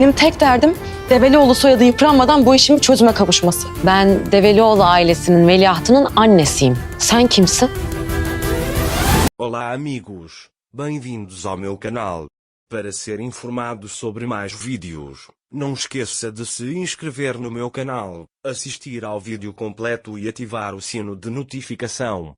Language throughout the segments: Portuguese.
Benim tek derdim Develioğlu soyadı yıpranmadan bu işin çözüme kavuşması. Ben Develioğlu ailesinin veliahtının annesiyim. Sen kimsin? Olá amigos, bem-vindos ao meu canal. Para ser informado sobre mais vídeos, não esqueça de se inscrever no meu canal, assistir ao vídeo completo e ativar o sino de notificação.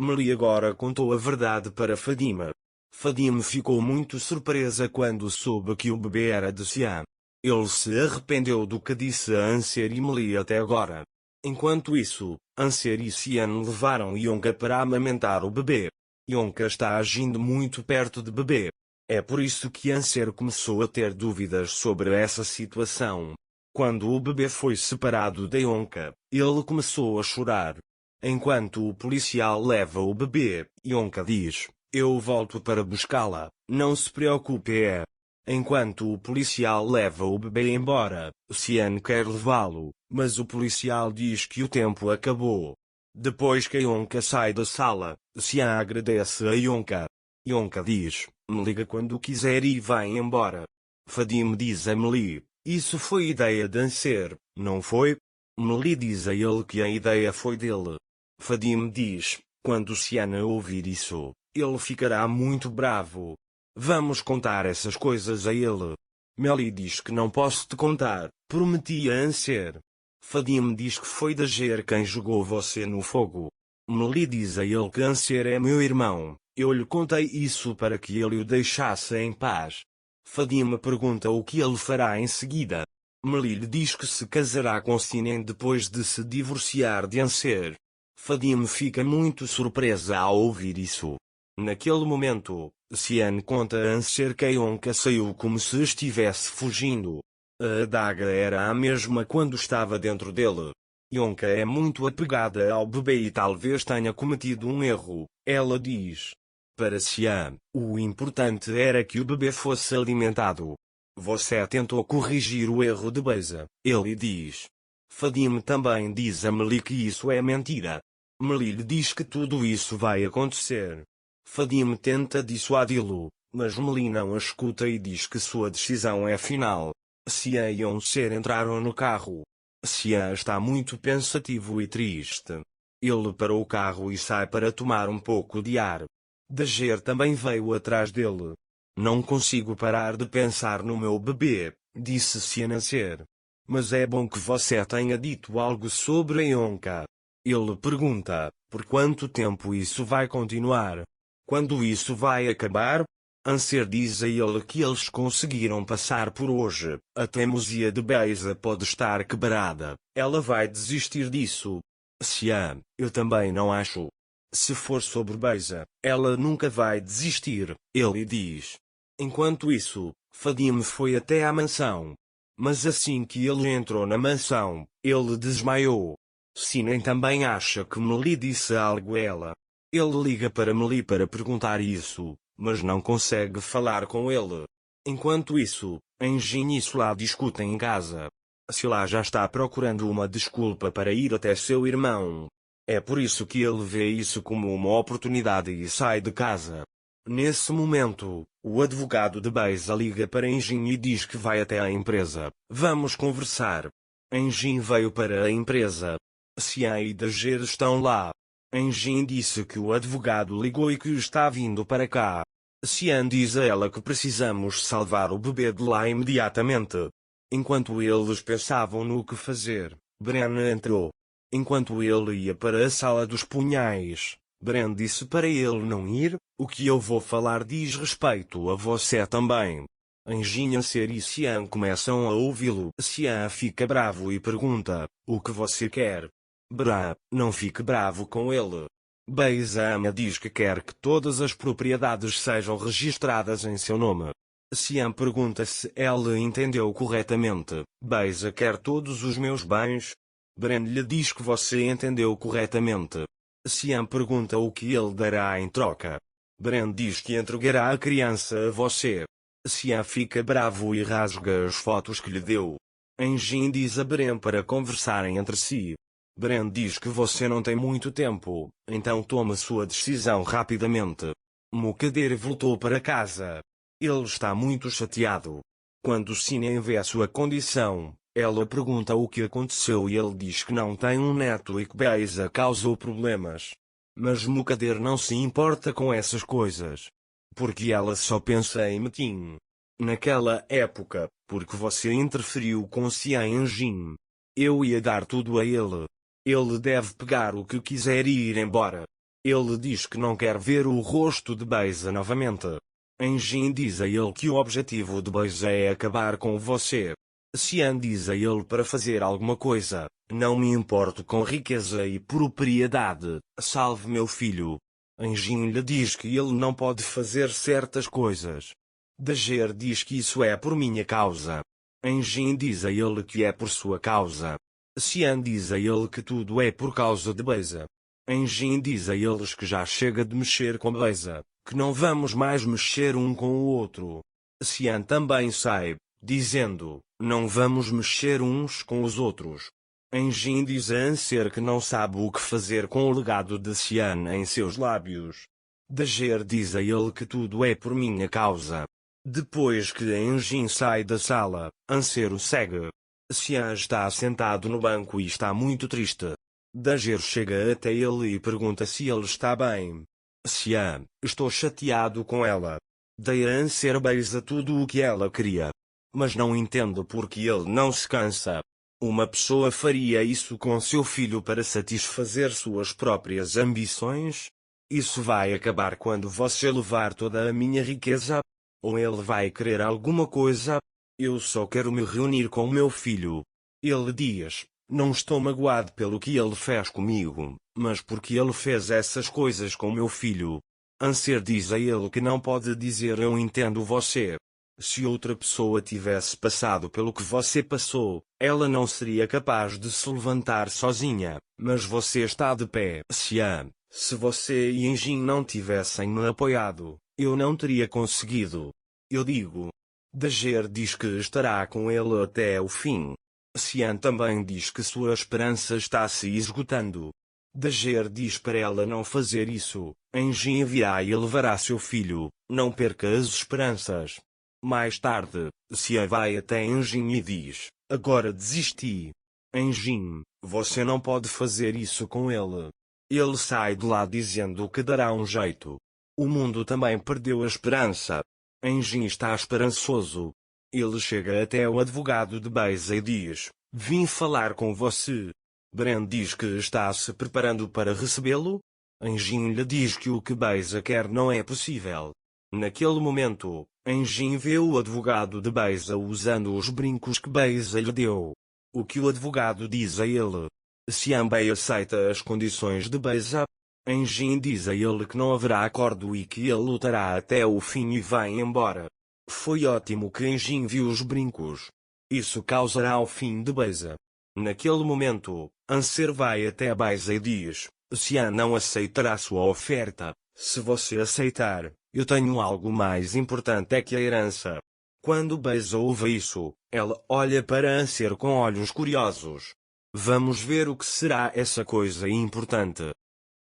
Meli agora contou a verdade para Fadima. Fadima ficou muito surpresa quando soube que o bebê era de Sian. Ele se arrependeu do que disse a Anser e Meli até agora. Enquanto isso, Anser e Sian levaram Yonka para amamentar o bebê. Yonka está agindo muito perto de bebê. É por isso que Anser começou a ter dúvidas sobre essa situação. Quando o bebê foi separado de Yonka, ele começou a chorar. Enquanto o policial leva o bebê, Yonka diz: "Eu volto para buscá-la, não se preocupe." Enquanto o policial leva o bebê embora, Sian quer levá-lo, mas o policial diz que o tempo acabou. Depois que Yonka sai da sala, Sian agradece a Yonka. Yonka diz: "Me liga quando quiser e vai embora." Fadima diz a Meli: "Isso foi ideia de Anser, não foi?" Meli diz a ele que a ideia foi dele. Fadima diz: "Quando Sian ouvir isso, ele ficará muito bravo. Vamos contar essas coisas a ele." Meli diz que não posso te contar, prometi a Anser. Fadima diz que foi Dager quem jogou você no fogo. Meli diz a ele que Anser é meu irmão, eu lhe contei isso para que ele o deixasse em paz. Fadima pergunta o que ele fará em seguida. Meli lhe diz que se casará com Sinan depois de se divorciar de Anser. Fadima fica muito surpresa ao ouvir isso. Naquele momento, Sian conta a Anser que Yonka saiu como se estivesse fugindo. A adaga era a mesma quando estava dentro dele. Yonka é muito apegada ao bebê e talvez tenha cometido um erro, ela diz. Para Sian, o importante era que o bebê fosse alimentado. Você tentou corrigir o erro de Beisa, ele diz. Fadima também diz a Meli que isso é mentira. Meli lhe diz que tudo isso vai acontecer. Fadima tenta dissuadi-lo, mas Meli não a escuta e diz que sua decisão é final. Sian e Anser entraram no carro. Sian está muito pensativo e triste. Ele parou o carro e sai para tomar um pouco de ar. Dager também veio atrás dele. Não consigo parar de pensar no meu bebê, disse Sian a Anser. Mas é bom que você tenha dito algo sobre a Yonka. Ele pergunta, por quanto tempo isso vai continuar? Quando isso vai acabar? Anser diz a ele que eles conseguiram passar por hoje. A teimosia de Beisa pode estar quebrada. Ela vai desistir disso. Sian, eu também não acho. Se for sobre Beisa, ela nunca vai desistir, ele diz. Enquanto isso, Fadima foi até à mansão. Mas assim que ele entrou na mansão, ele desmaiou. Sinan também acha que Meli disse algo a ela. Ele liga para Meli para perguntar isso, mas não consegue falar com ele. Enquanto isso, Engin e Sila discutem em casa. Sila já está procurando uma desculpa para ir até seu irmão. É por isso que ele vê isso como uma oportunidade e sai de casa. Nesse momento, o advogado de Beisa liga para Engin e diz que vai até a empresa. Vamos conversar. Engin veio para a empresa. Sian e Dager estão lá. Engin disse que o advogado ligou e que está vindo para cá. Sian diz a ela que precisamos salvar o bebê de lá imediatamente. Enquanto eles pensavam no que fazer, Bren entrou. Enquanto ele ia para a sala dos punhais, Bren disse para ele não ir. O que eu vou falar diz respeito a você também. Engin, Anser e Sian começam a ouvi-lo. Sian fica bravo e pergunta, o que você quer? Bren, não fique bravo com ele. Beisa ama diz que quer que todas as propriedades sejam registradas em seu nome. Sian pergunta se ela entendeu corretamente. Beisa quer todos os meus bens? Bren lhe diz que você entendeu corretamente. Sian pergunta o que ele dará em troca. Bren diz que entregará a criança a você. Sian fica bravo e rasga as fotos que lhe deu. Engin diz a Bren para conversarem entre si. Bren diz que você não tem muito tempo, então tome sua decisão rapidamente. Mukadir voltou para casa. Ele está muito chateado. Quando Cian vê a sua condição, ela pergunta o que aconteceu e ele diz que não tem um neto e que Beza causou problemas. Mas Mukadder não se importa com essas coisas. Porque ela só pensa em Metin. Naquela época, porque você interferiu com Cian Engin. Eu ia dar tudo a ele. Ele deve pegar o que quiser e ir embora. Ele diz que não quer ver o rosto de Beza novamente. Engin diz a ele que o objetivo de Beza é acabar com você. Cian diz a ele para fazer alguma coisa. Não me importo com riqueza e propriedade. Salve meu filho. Engin lhe diz que ele não pode fazer certas coisas. Dager diz que isso é por minha causa. Engin diz a ele que é por sua causa. Cian diz a ele que tudo é por causa de Beza. Engin diz a eles que já chega de mexer com Beza, que não vamos mais mexer um com o outro. Cian também sai, dizendo, não vamos mexer uns com os outros. Engin diz a Anser que não sabe o que fazer com o legado de Cian em seus lábios. Dager diz a ele que tudo é por minha causa. Depois que Engin sai da sala, Anser o segue. Cian está sentado no banco e está muito triste. Dager chega até ele e pergunta se ele está bem. Cian, estou chateado com ela. Dei a Anser beija tudo o que ela queria. Mas não entendo porque ele não se cansa. Uma pessoa faria isso com seu filho para satisfazer suas próprias ambições? Isso vai acabar quando você levar toda a minha riqueza? Ou ele vai querer alguma coisa? Eu só quero me reunir com meu filho. Ele diz, não estou magoado pelo que ele fez comigo, mas porque ele fez essas coisas com meu filho. Anser diz a ele que não pode dizer eu entendo você. Se outra pessoa tivesse passado pelo que você passou, ela não seria capaz de se levantar sozinha, mas você está de pé. Cian, se você e Engin não tivessem me apoiado, eu não teria conseguido. Eu digo. Dager diz que estará com ele até o fim. Cian também diz que sua esperança está se esgotando. Dager diz para ela não fazer isso. Engin virá e levará seu filho. Não perca as esperanças. Mais tarde, Cian vai até Engin e diz, agora desisti. Engin, você não pode fazer isso com ele. Ele sai de lá dizendo que dará um jeito. O mundo também perdeu a esperança. Engin está esperançoso. Ele chega até o advogado de Beza e diz, vim falar com você. Bren diz que está se preparando para recebê-lo. Engin lhe diz que o que Beza quer não é possível. Naquele momento, Engin vê o advogado de Beza usando os brincos que Beza lhe deu. O que o advogado diz a ele? Cian Bei aceita as condições de Beza. Engin diz a ele que não haverá acordo e que ele lutará até o fim e vai embora. Foi ótimo que Engin viu os brincos. Isso causará o fim de Beza. Naquele momento, Anser vai até Beza e diz, Cian não aceitará sua oferta. Se você aceitar, eu tenho algo mais importante é que a herança. Quando Beza ouve isso, ela olha para Anser com olhos curiosos. Vamos ver o que será essa coisa importante.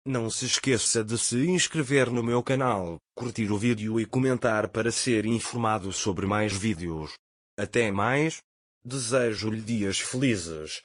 Não se esqueça de se inscrever no meu canal, curtir o vídeo e comentar para ser informado sobre mais vídeos. Até mais. Desejo-lhe dias felizes.